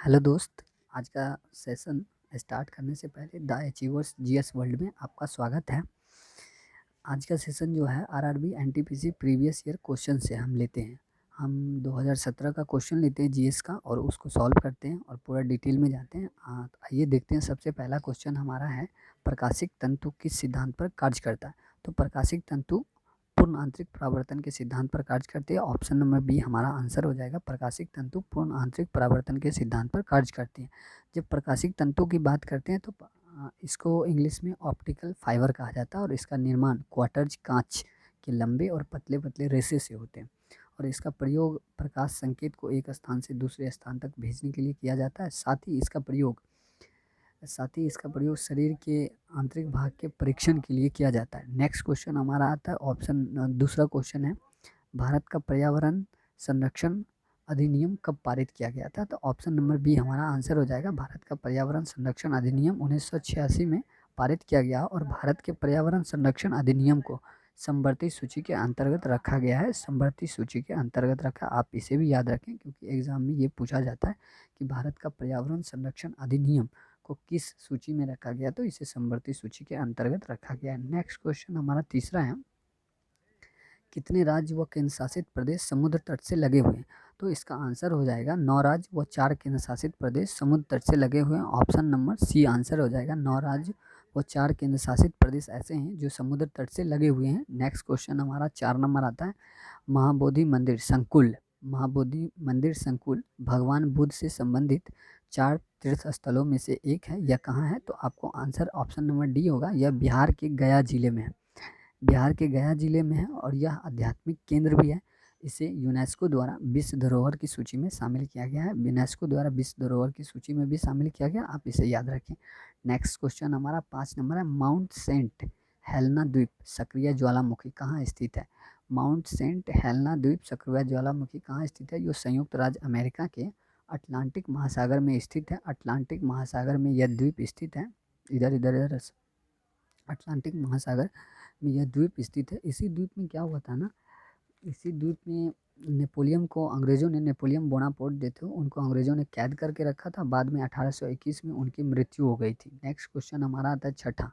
Hello दोस्त। आज का सेशन स्टार्ट करने से पहले द अचीवर्स जीएस वर्ल्ड में आपका स्वागत है। आज का सेशन जो है RRB NTPC previous year question से हम लेते हैं। हम 2017 का क्वेश्चन लेते हैं जीएस का और उसको सॉल्व करते हैं और पूरा डिटेल में जाते हैं। आइए देखते हैं। सबसे पहला क्वेश्चन हमारा है, प्रकाशिक तंतु किस सिद्धांत पर कार्य करता है? तो प्रकाशिक तंतु पूर्ण आंतरिक परावर्तन के सिद्धांत पर कार्य करती है। ऑप्शन नंबर बी हमारा आंसर हो जाएगा। प्रकाशिक तंतु पूर्ण आंतरिक परावर्तन के सिद्धांत पर कार्य करती है। जब प्रकाशिक तंतु की बात करते हैं तो इसको इंग्लिश में ऑप्टिकल फाइबर कहा जाता है और इसका निर्माण क्वार्टज कांच के लंबे और पतले पतले रेशे से होते हैं और इसका प्रयोग प्रकाश संकेत को एक स्थान से दूसरे स्थान तक भेजने के लिए किया जाता है। साथ ही इसका प्रयोग शरीर के आंतरिक भाग के परीक्षण के लिए किया जाता है। नेक्स्ट क्वेश्चन हमारा आता है ऑप्शन दूसरा क्वेश्चन है, भारत का पर्यावरण संरक्षण अधिनियम कब पारित किया गया था? तो ऑप्शन नंबर बी हमारा आंसर हो जाएगा। भारत का पर्यावरण संरक्षण अधिनियम 1986 में पारित किया गया और भारत के पर्यावरण संरक्षण अधिनियम को समवर्ती सूची के अंतर्गत रखा गया है। समवर्ती सूची के अंतर्गत रखा, आप इसे भी याद रखें क्योंकि एग्जाम में ये पूछा जाता है कि भारत का पर्यावरण संरक्षण अधिनियम को किस सूची में रखा गया, तो इसे समवर्ती सूची के अंतर्गत रखा गया है। नेक्स्ट क्वेश्चन हमारा तीसरा है, कितने राज्य व केंद्र शासित प्रदेश समुद्र तट से लगे हुए हैं? तो इसका आंसर हो जाएगा 9 राज्य व 4 केंद्र शासित प्रदेश समुद्र तट से लगे हुए हैं। ऑप्शन नंबर सी आंसर हो जाएगा। 9 राज्य व 4 केंद्र शासित प्रदेश ऐसे हैं जो समुद्र तट से लगे हुए हैं। नेक्स्ट क्वेश्चन हमारा 4 नंबर आता है, महाबोधि मंदिर संकुल भगवान बुद्ध से संबंधित 4 तीर्थ स्थलों में से एक है। यह कहाँ है? तो आपको आंसर ऑप्शन नंबर डी होगा। यह बिहार के गया जिले में है। बिहार के गया जिले में है और यह आध्यात्मिक केंद्र भी है। इसे यूनेस्को द्वारा विश्व धरोहर की सूची में शामिल किया गया है। यूनेस्को द्वारा विश्व धरोहर की सूची में भी शामिल किया गया, आप इसे याद रखें। नेक्स्ट क्वेश्चन हमारा 5 नंबर है, माउंट सेंट हेलेना द्वीप सक्रिय ज्वालामुखी कहाँ स्थित है? माउंट सेंट हेलेना द्वीप सक्रिय ज्वालामुखी कहाँ स्थित है? जो संयुक्त राज्य अमेरिका के अटलांटिक महासागर में स्थित है। अटलांटिक महासागर में यह द्वीप स्थित है। इधर इधर इधर अटलांटिक महासागर में यह द्वीप स्थित है। इसी द्वीप में क्या हुआ था ना, इसी द्वीप में नेपोलियन बोनापार्ट जो थे उनको अंग्रेजों ने कैद करके रखा था। बाद में 1821 में उनकी मृत्यु हो गई थी। नेक्स्ट क्वेश्चन हमारा आता है छठा,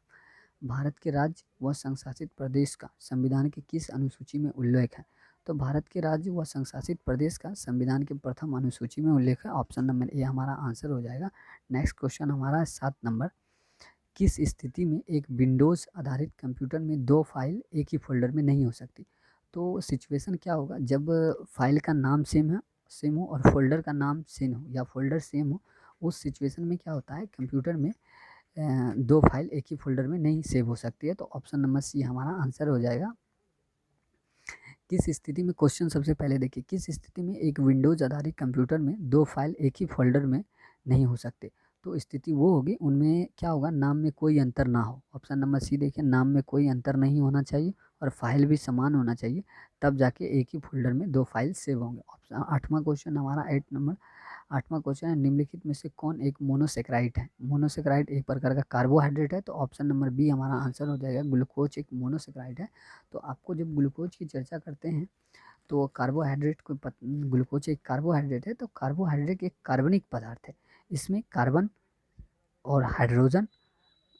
भारत के राज्य व संघशासित प्रदेश का संविधान की किस अनुसूची में उल्लेख है? तो भारत के राज्य व संघशासित प्रदेश का संविधान के प्रथम अनुसूची में उल्लेख है। ऑप्शन नंबर ए हमारा आंसर हो जाएगा। नेक्स्ट क्वेश्चन हमारा 7 नंबर, किस स्थिति में एक विंडोज़ आधारित कंप्यूटर में 2 फाइल एक ही फ़ोल्डर में नहीं हो सकती? तो सिचुएशन क्या होगा, जब फाइल का नाम सेम हो और फ़ोल्डर का नाम सेम हो या फ़ोल्डर सेम हो, उस सिचुएशन में क्या होता है, कंप्यूटर में 2 फाइल एक ही फ़ोल्डर में नहीं सेव हो सकती है। तो ऑप्शन नंबर सी हमारा आंसर हो जाएगा। किस स्थिति में, क्वेश्चन सबसे पहले देखिए, किस स्थिति में एक विंडोज़ आधारित कंप्यूटर में 2 फाइल एक ही फ़ोल्डर में नहीं हो सकते? तो स्थिति वो होगी, उनमें क्या होगा, नाम में कोई अंतर ना हो। ऑप्शन नंबर सी देखिए, नाम में कोई अंतर नहीं होना चाहिए और फाइल भी समान होना चाहिए, तब जाके एक ही फ़ोल्डर में 2 फाइल सेव होंगे। ऑप्शन 8वां क्वेश्चन हमारा 8 नंबर 8वां क्वेश्चन है, निम्नलिखित में से कौन एक मोनोसेक्राइड है? मोनोसेक्राइड एक प्रकार का कार्बोहाइड्रेट है। तो ऑप्शन नंबर बी हमारा आंसर हो जाएगा। ग्लूकोज एक मोनोसेक्राइड है। तो आपको जब ग्लूकोज की चर्चा करते हैं तो कार्बोहाइड्रेट को ग्लूकोज एक कार्बोहाइड्रेट है। तो कार्बोहाइड्रेट एक कार्बनिक पदार्थ है। इसमें कार्बन और हाइड्रोजन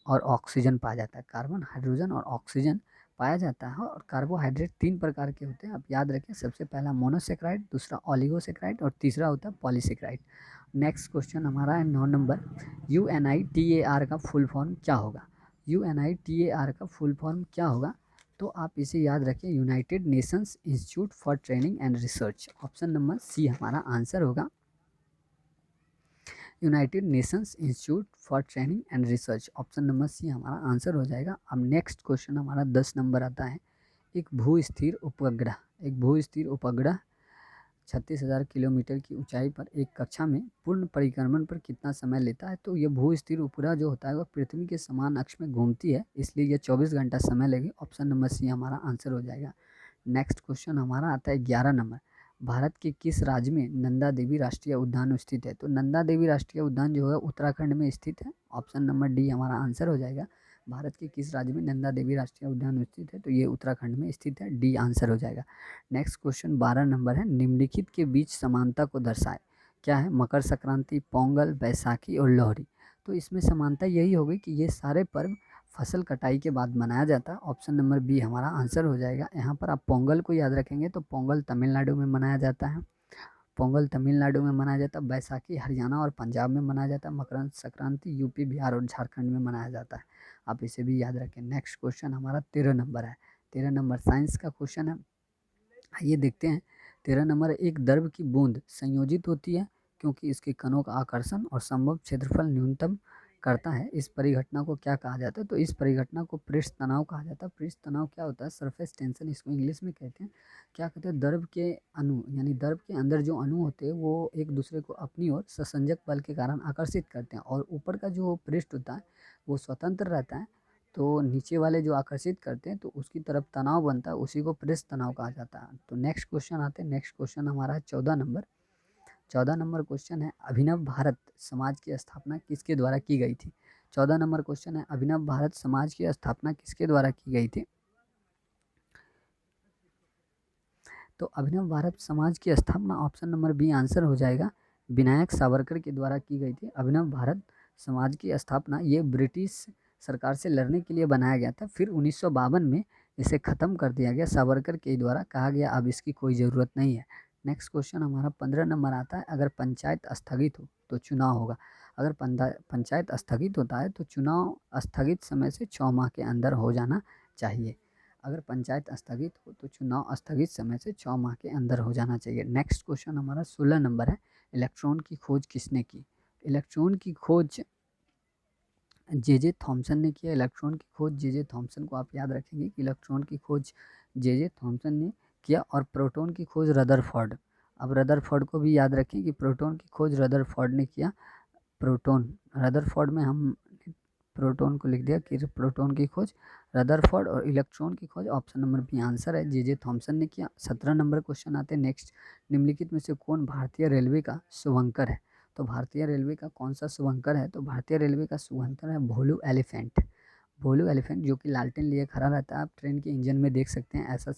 और ऑक्सीजन पाया जाता है। कार्बन, हाइड्रोजन और ऑक्सीजन पाया जाता है। और कार्बोहाइड्रेट 3 प्रकार के होते हैं, आप याद रखें। सबसे पहला मोनोसेक्राइड, दूसरा ऑलिगोसेक्राइड और तीसरा होता है पॉलीसेक्राइड। नेक्स्ट क्वेश्चन हमारा है 9 नंबर, UNITAR का फुल फॉर्म क्या होगा? UNITAR का फुल फॉर्म क्या होगा? तो आप इसे याद रखें, United Nations Institute for Training and Research. Option number C हमारा आंसर होगा। United Nations Institute for Training and Research, option number C हमारा आंसर हो जाएगा। अब नेक्स्ट क्वेश्चन हमारा 10 नंबर आता है, एक भू स्थिर उपग्रह 36,000 किलोमीटर की ऊंचाई पर एक कक्षा में पूर्ण परिक्रमण पर कितना समय लेता है? तो ये भू स्थिर उपग्रह जो होता है वह पृथ्वी के समान अक्ष में घूमती है, इसलिए यह 24 घंटा समय लेगी। ऑप्शन नंबर सी हमारा आंसर हो जाएगा। नेक्स्ट क्वेश्चन हमारा आता है 11 नंबर, भारत के किस राज्य में नंदा देवी राष्ट्रीय उद्यान स्थित है? तो नंदा देवी राष्ट्रीय उद्यान जो है उत्तराखंड में स्थित है। ऑप्शन नंबर डी हमारा आंसर हो जाएगा। भारत के किस राज्य में नंदा देवी राष्ट्रीय उद्यान स्थित है? तो ये उत्तराखंड में स्थित है, डी आंसर हो जाएगा। नेक्स्ट क्वेश्चन 12 नंबर है, निम्नलिखित के बीच समानता को दर्शाए। क्या है? मकर संक्रांति, पोंगल, बैसाखी और लोहड़ी। तो इसमें समानता यही होगी कि ये सारे पर्व फसल कटाई के बाद मनाया जाता है। ऑप्शन नंबर बी हमारा आंसर हो जाएगा। यहाँ पर आप पोंगल को याद रखेंगे तो पोंगल तमिलनाडु में मनाया जाता है। पोंगल तमिलनाडु में मनाया जाता है। बैसाखी हरियाणा और पंजाब में मनाया जाता है। मकर संक्रांति यूपी, बिहार और झारखंड में मनाया जाता है। आप इसे भी याद रखें। नेक्स्ट क्वेश्चन हमारा 13 नंबर है। 13 नंबर साइंस का क्वेश्चन है। आइए देखते हैं। 13 नंबर, एक द्रव की बूंद संयोजित होती है क्योंकि इसके कणों का आकर्षण और संभव क्षेत्रफल न्यूनतम करता है। इस परिघटना को क्या कहा जाता है? तो इस परिघटना को पृष्ठ तनाव कहा जाता है। पृष्ठ तनाव क्या होता है? सरफेस टेंशन इसको इंग्लिश में कहते हैं। क्या कहते हैं? द्रव के अणु यानी द्रव के अंदर जो अणु होते हैं वो एक दूसरे को अपनी ओर ससंजक बल के कारण आकर्षित करते हैं और ऊपर का जो पृष्ठ होता है वो स्वतंत्र रहता है। तो नीचे वाले जो आकर्षित करते हैं तो उसकी तरफ तनाव बनता है, उसी को पृष्ठ तनाव कहा जाता है। तो नेक्स्ट क्वेश्चन आते हैं। नेक्स्ट क्वेश्चन हमारा है 14 नंबर। 14 नंबर क्वेश्चन है, अभिनव भारत समाज की स्थापना किसके द्वारा की गई थी? 14 नंबर क्वेश्चन है, अभिनव भारत समाज की स्थापना किसके द्वारा की गई थी? तो अभिनव भारत समाज की स्थापना ऑप्शन नंबर बी आंसर हो जाएगा, विनायक सावरकर के द्वारा की गई थी। अभिनव भारत समाज की स्थापना ये ब्रिटिश सरकार से लड़ने के लिए बनाया गया था। फिर 1952 में इसे ख़त्म कर दिया गया। सावरकर के द्वारा कहा गया अब इसकी कोई ज़रूरत नहीं है। नेक्स्ट क्वेश्चन हमारा 15 नंबर आता है, अगर पंचायत स्थगित हो तो चुनाव होगा। अगर पंचायत स्थगित होता है तो चुनाव स्थगित समय से 6 माह के अंदर हो जाना चाहिए। अगर पंचायत स्थगित हो तो चुनाव स्थगित समय से 6 माह के अंदर हो जाना चाहिए। नेक्स्ट क्वेश्चन हमारा 16 नंबर है, इलेक्ट्रॉन की खोज किसने की? इलेक्ट्रॉन की खोज जे थॉमसन ने किया। इलेक्ट्रॉन की खोज जे थॉमसन को आप याद रखेंगे कि इलेक्ट्रॉन की खोज जे थॉमसन ने किया। और प्रोटॉन की खोज रदरफोर्ड। अब रदरफोर्ड को भी याद रखें कि प्रोटॉन की खोज रदरफोर्ड ने किया। प्रोटॉन रदरफोर्ड में हम प्रोटॉन को लिख दिया कि प्रोटॉन की खोज रदरफोर्ड और इलेक्ट्रॉन की खोज ऑप्शन नंबर बी आंसर है, जे थॉमसन ने किया। 17 नंबर क्वेश्चन आते हैं। नेक्स्ट, निम्नलिखित में से कौन भारतीय रेलवे का शुभंकर है? तो भारतीय रेलवे का कौन सा शुभंकर है? तो भारतीय रेलवे का शुभंकर है भोलू एलिफेंट। भोलू एलिफेंट जो कि लालटेन लिए खड़ा रहता है, आप ट्रेन के इंजन में देख सकते हैं, ऐसा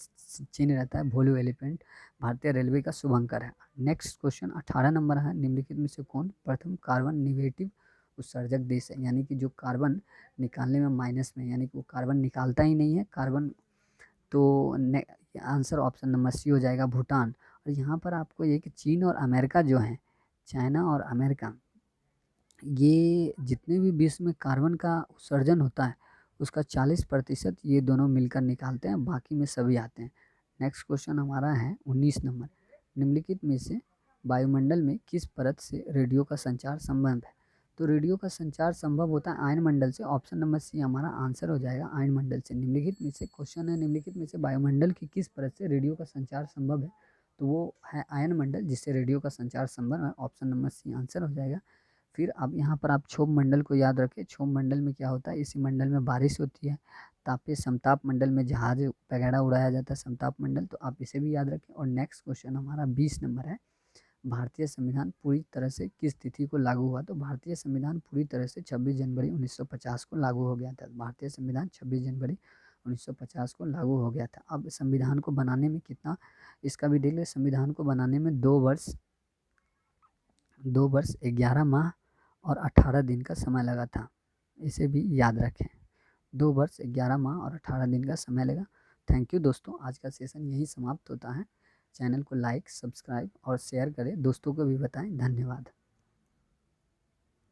चिन्ह रहता है। भोलू एलिफेंट भारतीय रेलवे का शुभंकर है। नेक्स्ट क्वेश्चन 18 नंबर है, निम्नलिखित में से कौन प्रथम कार्बन निगेटिव उत्सर्जक देश है? यानी कि जो कार्बन निकालने में माइनस में, यानी कि वो कार्बन निकालता ही नहीं है कार्बन। तो आंसर ऑप्शन नंबर सी हो जाएगा, भूटान। और यहाँ पर आपको ये कि चीन और अमेरिका जो है, चाइना और अमेरिका, ये जितने भी विश्व में कार्बन का उत्सर्जन होता है उसका 40% ये दोनों मिलकर निकालते हैं, बाकी में सभी आते हैं। नेक्स्ट क्वेश्चन हमारा है 19 नंबर, निम्नलिखित में से वायुमंडल में किस परत से रेडियो का संचार संभव है? तो रेडियो का संचार संभव होता है आयन मंडल से। ऑप्शन नंबर सी हमारा आंसर हो जाएगा, आयन मंडल से। निम्नलिखित में से क्वेश्चन है, निम्नलिखित में से वायुमंडल की किस परत से रेडियो का संचार संभव है? तो वो है आयन मंडल, जिससे रेडियो का संचार संभव है। ऑप्शन नंबर सी आंसर हो जाएगा। फिर अब यहाँ पर आप क्षोभ मंडल को याद रखें। क्षोभ मंडल में क्या होता है? इसी मंडल में बारिश होती है। तापीय समताप मंडल में जहाज वगैरह उड़ाया जाता है, समताप मंडल। तो आप इसे भी याद रखें। और नेक्स्ट क्वेश्चन हमारा 20 नंबर है, भारतीय संविधान पूरी तरह से किस तिथि को लागू हुआ? तो भारतीय संविधान पूरी तरह से 26 जनवरी 1950 को लागू हो गया था। भारतीय संविधान 26 जनवरी 1950 को लागू हो गया था। अब संविधान को बनाने में कितना, इसका भी देख लें। संविधान को बनाने में 2 वर्ष 11 माह और 18 दिन का समय लगा था। इसे भी याद रखें, 2 वर्ष 11 माह और 18 दिन का समय लगा। थैंक यू दोस्तों, आज का सेशन यहीं समाप्त होता है। चैनल को लाइक, सब्सक्राइब और शेयर करें, दोस्तों को भी बताएं। धन्यवाद।